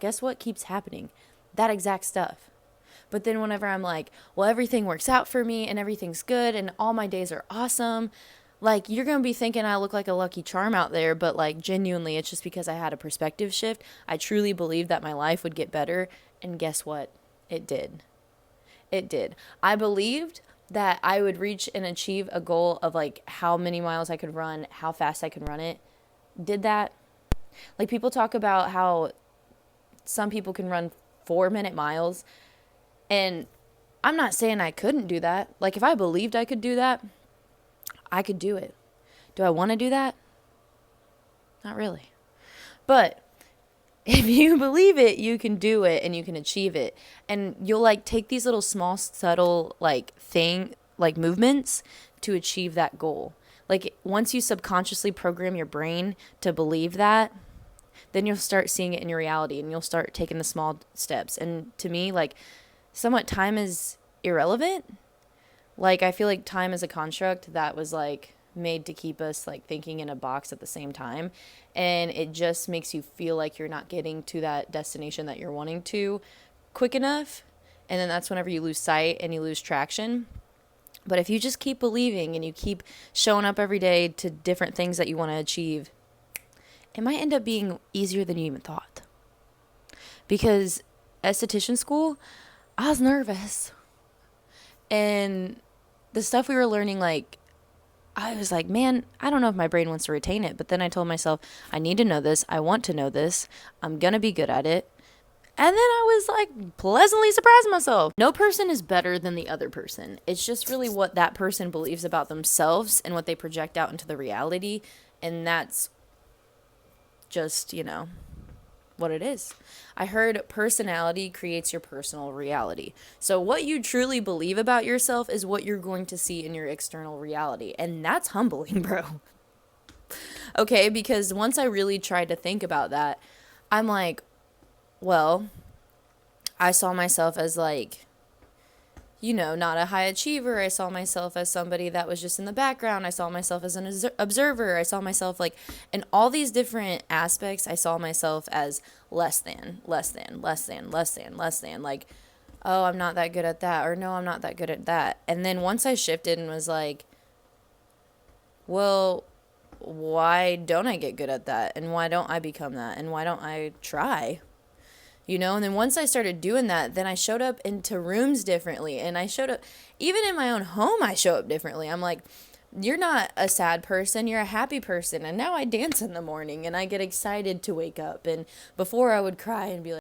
Guess what keeps happening? That exact stuff. But then whenever I'm like, well, everything works out for me and everything's good and all my days are awesome, like you're going to be thinking I look like a lucky charm out there, but like genuinely it's just because I had a perspective shift. I truly believed that my life would get better, and guess what? It did. It did. I believed that I would reach and achieve a goal of like how many miles I could run, how fast I could run it. Did that? Like people talk about how some people can run 4-minute miles, and I'm not saying I couldn't do that. Like if I believed I could do that, I could do it. Do I want to do that? Not really. But if you believe it, you can do it and you can achieve it. And you'll like take these little small subtle like movements to achieve that goal. Like once you subconsciously program your brain to believe that, then you'll start seeing it in your reality and you'll start taking the small steps. And to me, like somewhat time is irrelevant. Like I feel like time is a construct that was like made to keep us like thinking in a box at the same time, and it just makes you feel like you're not getting to that destination that you're wanting to quick enough, and then that's whenever you lose sight and you lose traction. But if you just keep believing and you keep showing up every day to different things that you want to achieve, it might end up being easier than you even thought. Because esthetician school, I was nervous. And the stuff we were learning, like, I was like, man, I don't know if my brain wants to retain it. But then I told myself, I need to know this. I want to know this. I'm going to be good at it. And then I was like pleasantly surprised myself. No person is better than the other person. It's just really what that person believes about themselves and what they project out into the reality. And that's just, what it is. I heard personality creates your personal reality. So what you truly believe about yourself is what you're going to see in your external reality. And that's humbling, bro. Okay, because once I really tried to think about that, I'm like, well, I saw myself as like, not a high achiever. I saw myself as somebody that was just in the background. I saw myself as an observer. I saw myself like in all these different aspects. I saw myself as less than, less than, less than, less than, less than. Like, oh, I'm not that good at that. Or no, I'm not that good at that. And then once I shifted and was like, well, why don't I get good at that? And why don't I become that? And why don't I try? And then once I started doing that, then I showed up into rooms differently, and I showed up even in my own home. I show up differently. I'm like, you're not a sad person, you're a happy person. And now I dance in the morning and I get excited to wake up, and before I would cry and be like,